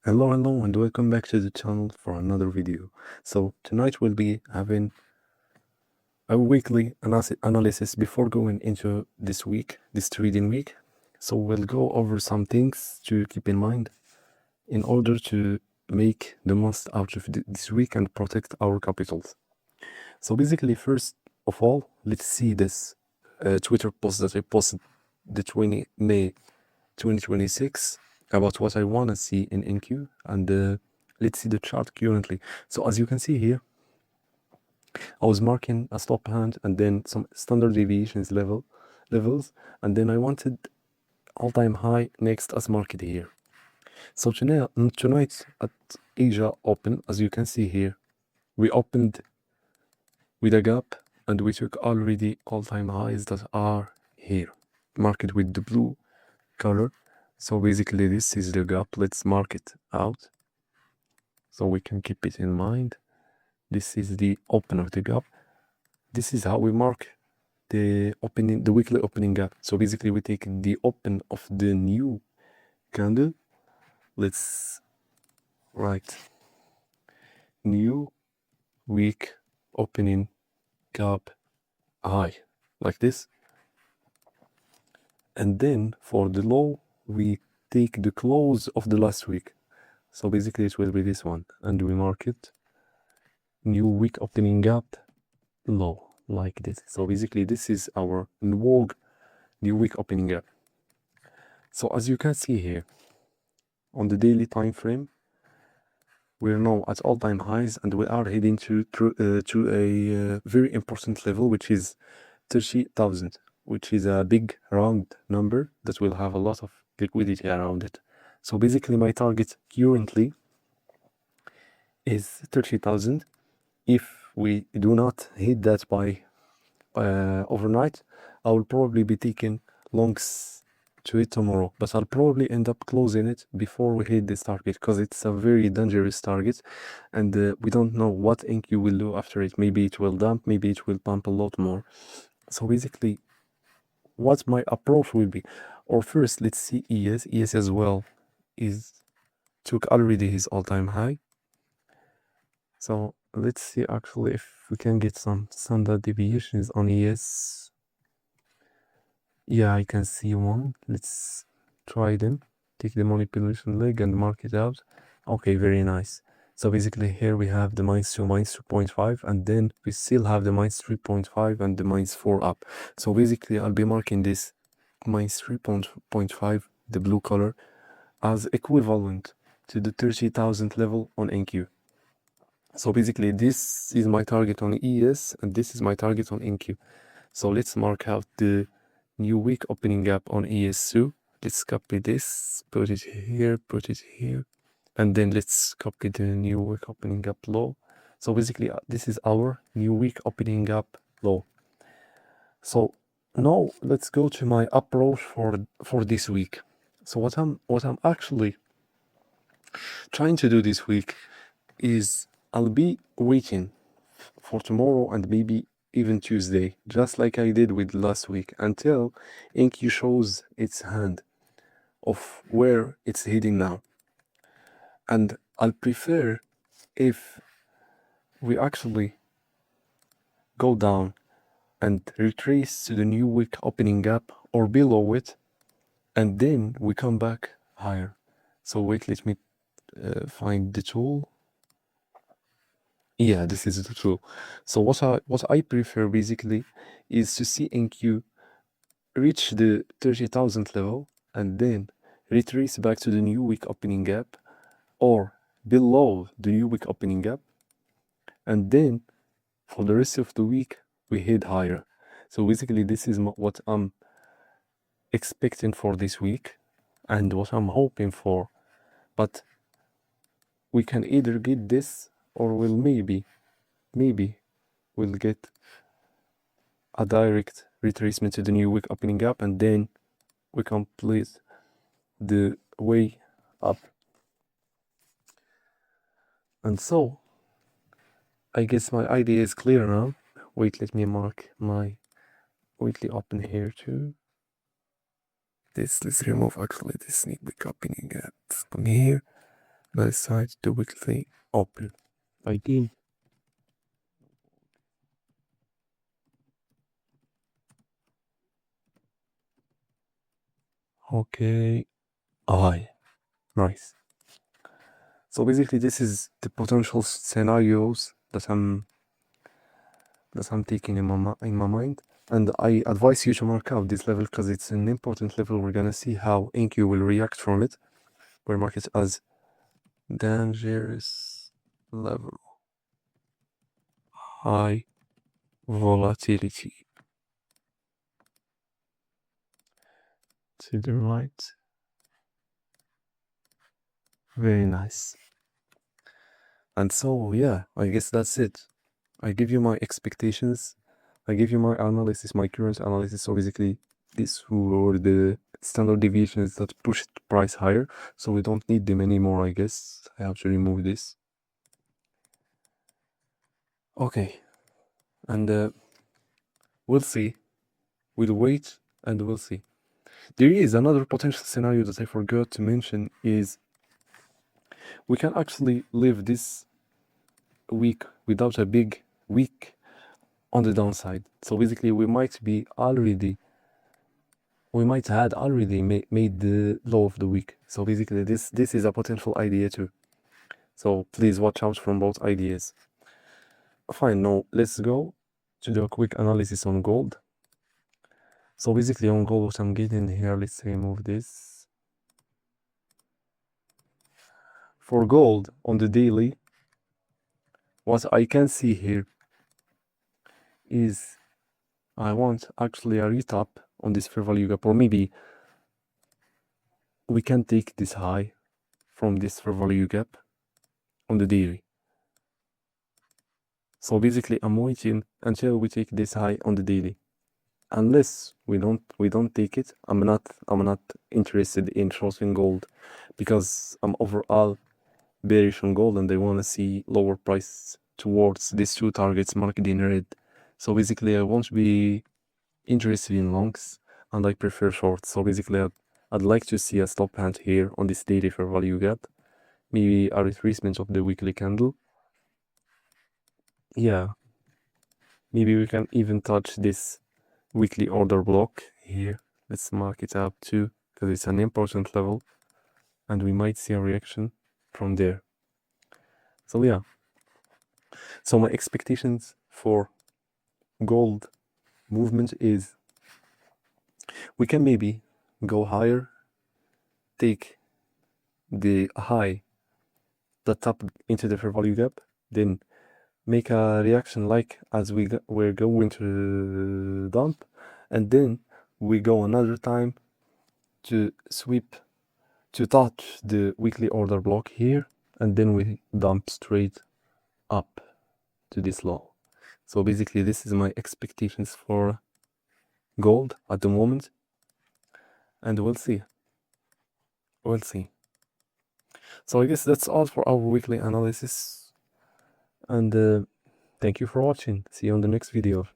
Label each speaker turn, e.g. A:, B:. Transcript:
A: Hello and welcome back to the channel for another video. So tonight we'll be having a weekly analysis before going into this trading week. So we'll go over some things to keep in mind in order to make the most out of this week and protect our capitals. So basically, first of all, let's see this Twitter post that I posted the 20 May 2026 about what I want to see in NQ, and let's see the chart currently. So as you can see here, I was marking a stop hand and then some standard deviations levels, and then I wanted all-time high next as market here. So tonight at Asia Open, as you can see here, we opened with a gap and we took already all-time highs that are here, marked with the blue color. So basically this is the gap. Let's mark it out so we can keep it in mind. This is the open of the gap. This is how we mark the weekly opening gap. So basically we take the open of the new candle. Let's write new week opening gap high like this. And then for the low, we take the close of the last week. So basically it will be this one, and we mark it new week opening gap low like this. So basically this is our new week opening gap. So as you can see here on the daily time frame, we're now at all-time highs and we are heading to a very important level, which is 30,000, which is a big round number that will have a lot of liquidity around it. So basically my target currently is 30,000. If we do not hit that by overnight, I will probably be taking longs to it tomorrow, but I'll probably end up closing it before we hit this target because it's a very dangerous target, and we don't know what NQ will do after it. Maybe it will dump, maybe it will pump a lot more. So basically what my approach will be, or first let's see ES as well took already his all-time high. So let's see actually if we can get some standard deviations on ES. Yeah, I can see one. Let's try them. Take the manipulation leg and mark it out. Okay, very nice. So basically here we have the -2, -2.5, and then we still have the -3.5 and the -4 up. So basically I'll be marking this -3.5, the blue color, as equivalent to the 30,000 level on NQ. So basically this is my target on ES and this is my target on NQ. So let's mark out the new week opening gap on ES2. Let's copy this, put it here, and then let's copy the new week opening gap low. So basically this is our new week opening gap low. So now let's go to my approach for this week. So what I'm actually trying to do this week is I'll be waiting for tomorrow and maybe even Tuesday, just like I did with last week, until NQ shows its hand of where it's heading now. And I'll prefer if we actually go down and retrace to the new week opening gap or below it, and then we come back higher. So wait, let me find the tool. Yeah, this is the tool. So what I prefer basically is to see NQ reach the 30,000 level and then retrace back to the new week opening gap or below the new week opening gap, and then for the rest of the week we head higher. So basically this is what I'm expecting for this week and what I'm hoping for, but we can either get this or we'll maybe we'll get a direct retracement to the new week opening gap and then we complete the way up. And so I guess my idea is clear now. Wait, let me mark my weekly open here too. Let's remove actually this new week opening gap from here, let's decide the weekly open ID. Okay, I nice. So basically, this is the potential scenarios that I'm taking in my mind, and I advise you to mark out this level because it's an important level. We're gonna see how INQ will react from it. We mark it as dangerous level, high volatility. To the right. Very nice. And so yeah, I guess that's it. I give you my expectations. I give you my analysis, my current analysis. So basically, these were the standard deviations that pushed the price higher. So we don't need them anymore, I guess. I have to remove this. Okay. And we'll see. We'll wait and we'll see. There is another potential scenario that I forgot to mention is we can actually live this week without a big week on the downside. So basically we might had already made the low of the week. So basically this is a potential idea too. So please watch out from both ideas. Fine, now let's go to do a quick analysis on gold. So basically on gold, what I'm getting here, let's remove this. For gold on the daily, what I can see here is I want actually a retap on this fair value gap, or maybe we can take this high from this fair value gap on the daily. So basically I'm waiting until we take this high on the daily. Unless we don't take it, I'm not interested in shorting gold, because I'm overall bearish on gold and I want to see lower price towards these two targets marked in red. So basically I won't be interested in longs and I prefer shorts. So basically I'd like to see a stop hand here on this daily fair value gap, maybe a retracement of the weekly candle. Yeah, maybe we can even touch this weekly order block here. Let's mark it up too, because it's an important level and we might see a reaction from there. So yeah, so my expectations for gold movement is we can maybe go higher, take the high that tapped into the fair value gap, then make a reaction like as we're going to dump, and then we go another time to sweep to touch the weekly order block here, and then we dump straight up to this low. So basically this is my expectations for gold at the moment, and we'll see. So I guess that's all for our weekly analysis, and thank you for watching. See you on the next video.